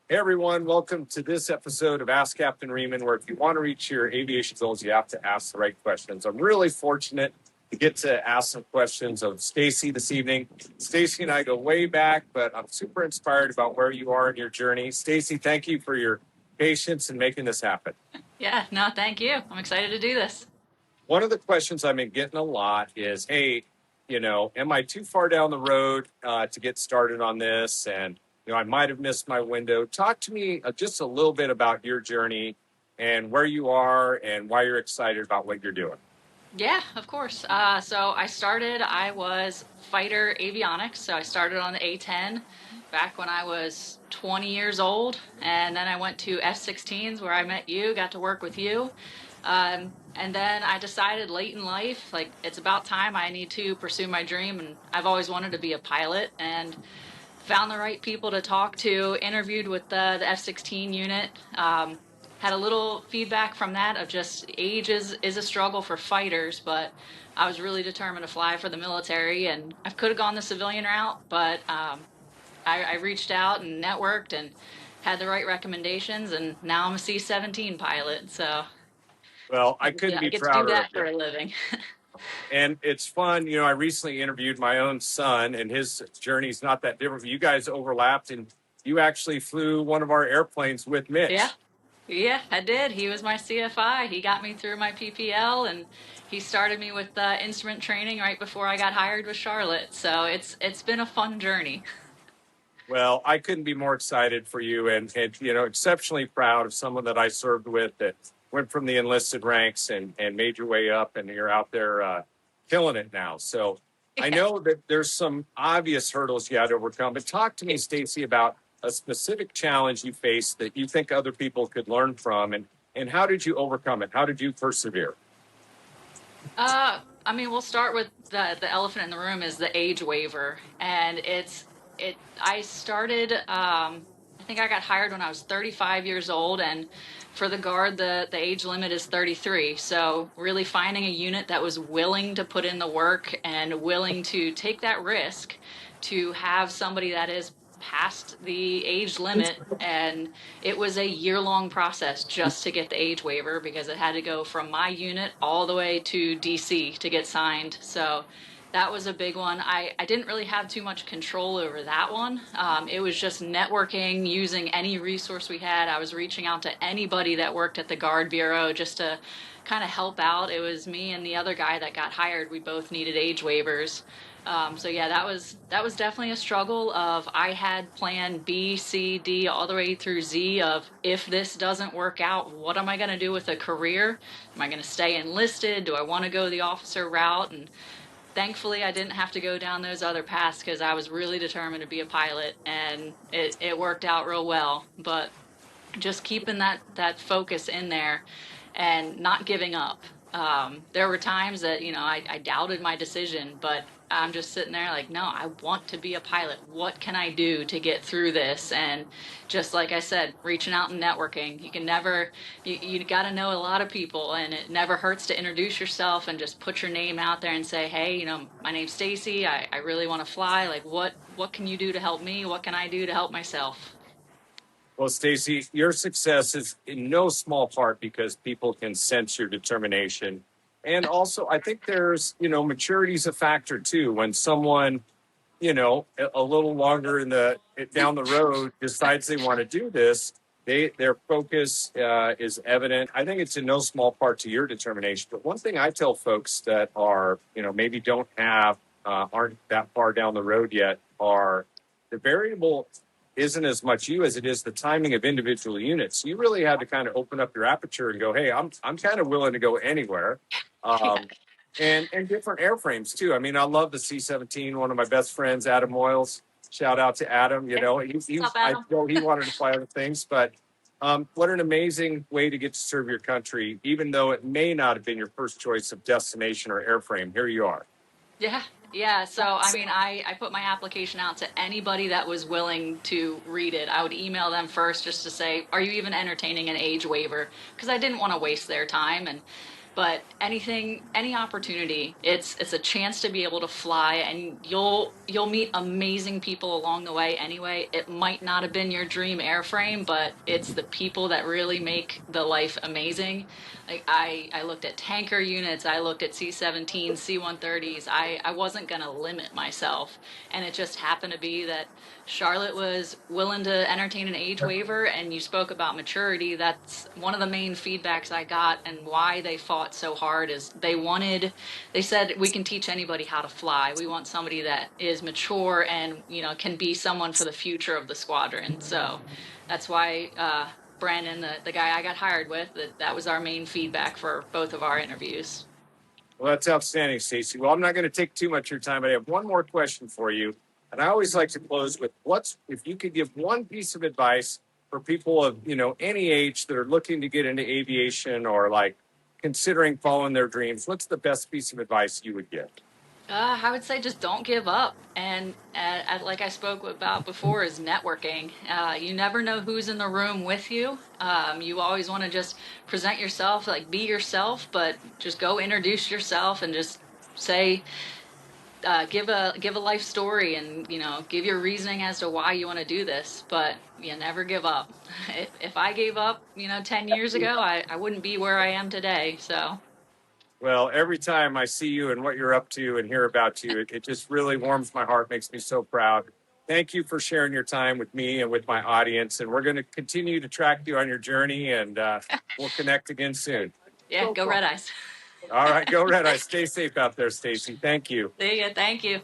Hey everyone, welcome to this episode of Ask Captain Reeman, where if you want to reach your aviation goals, you have to ask the right questions. I'm really fortunate to get to ask some questions of Stacy this evening. Stacy and I go way back, but I'm super inspired about where you are in your journey. Stacy, thank you for your patience in making this happen. Yeah, no, thank you. I'm excited to do this. One of the questions I've been getting a lot is, hey, am I too far down the road to get started on this? And I might have missed my window. Talk to me just a little bit about your journey and where you are and why you're excited about what you're doing. Yeah, of course. So I was fighter avionics. So I started on the A-10 back when I was 20 years old. And then I went to F-16s where I met you, got to work with you. And then I decided late in life, like it's about time I need to pursue my dream. And I've always wanted to be a pilot and found the right people to talk to, interviewed with the F-16 unit. Had a little feedback from that of just age is a struggle for fighters, but I was really determined to fly for the military, and I could have gone the civilian route, but I reached out and networked and had the right recommendations, and now I'm a C-17 pilot, so Well, I I couldn't be get to do prouder of that you. for a living. And it's fun. I recently interviewed my own son, and his journey's not that different. You guys overlapped, and you actually flew one of our airplanes with Yeah. Mitch. Yeah, I did. He was my CFI. He got me through my PPL, and he started me with instrument training right before I got hired with Charlotte. So it's been a fun journey. Well, I couldn't be more excited for you and exceptionally proud of someone that I served with that went from the enlisted ranks and made your way up, and you're out there killing it now. So I Yeah. know that there's some obvious hurdles you had to overcome, but talk to me, Stacy, about a specific challenge you faced that you think other people could learn from, and how did you overcome it? How did you persevere? I mean, we'll start with the elephant in the room is the age waiver, and it. I started. I think I got hired when I was 35 years old, and for the guard, the age limit is 33. So really finding a unit that was willing to put in the work and willing to take that risk to have somebody that is past the age limit, and it was a year-long process just to get the age waiver because it had to go from my unit all the way to DC to get signed. So that was a big one. I didn't really have too much control over that one. It was just networking, using any resource we had. I was reaching out to anybody that worked at the Guard Bureau just to kind of help out. It was me and the other guy that got hired. We both needed age waivers. So yeah, that was definitely a struggle of I had plan B, C, D, all the way through Z of if this doesn't work out, what am I going to do with a career? Am I going to stay enlisted? Do I want to go the officer route? And thankfully I didn't have to go down those other paths because I was really determined to be a pilot, and it worked out real well. But just keeping that focus in there and not giving up. There were times that I doubted my decision, but I'm just sitting there like, no, I want to be a pilot. What can I do to get through this? And just like I said, reaching out and networking. You can never, you got to know a lot of people, and it never hurts to introduce yourself and just put your name out there and say, hey, my name's Stacy. I really want to fly. Like, what can you do to help me? What can I do to help myself? Well, Stacy, your success is in no small part because people can sense your determination. And also, I think there's, maturity is a factor too. When someone, a little longer down the road decides they want to do this, their focus is evident. I think it's in no small part to your determination. But one thing I tell folks that are, maybe don't have, aren't that far down the road yet are the variable isn't as much you as it is the timing of individual units. You really had to kind of open up your aperture and go, hey, I'm kind of willing to go anywhere. Yeah. And different airframes too. I mean, I love the C-17. One of my best friends, Adam Moyles. Shout out to Adam. What's up, I Adam? know he wanted to fly other things, but what an amazing way to get to serve your country, even though it may not have been your first choice of destination or airframe. Here you are. Yeah, yeah. So, I mean, I put my application out to anybody that was willing to read it. I would email them first just to say, are you even entertaining an age waiver? Because I didn't want to waste their time. And But any opportunity, it's a chance to be able to fly, and you'll meet amazing people along the way anyway. It might not have been your dream airframe, but it's the people that really make the life amazing. Like I looked at tanker units, I looked at C-17s, C-130s. I wasn't gonna limit myself, and it just happened to be that Charlotte was willing to entertain an age waiver, and you spoke about maturity. That's one of the main feedbacks I got, and why they fought so hard is they said, we can teach anybody how to fly. We want somebody that is mature and, can be someone for the future of the squadron. So that's why, Brandon, the guy I got hired with, that was our main feedback for both of our interviews. Well, that's outstanding, Stacy. Well, I'm not going to take too much of your time, but I have one more question for you. And I always like to close with if you could give one piece of advice for people of, any age that are looking to get into aviation or like considering following their dreams, what's the best piece of advice you would give? I would say just don't give up. And like I spoke about before, is networking. You never know who's in the room with you. You always want to just present yourself, like be yourself, but just go introduce yourself and just say, give a life story, and give your reasoning as to why you want to do this. But you never give up. If I gave up, 10 years ago, I wouldn't be where I am today. So. Well, every time I see you and what you're up to and hear about you, it just really warms my heart, makes me so proud. Thank you for sharing your time with me and with my audience. And we're going to continue to track you on your journey, and we'll connect again soon. Yeah, go Red Eyes. All right, go Red Eyes. Stay safe out there, Stacy. Thank you. See ya. Thank you.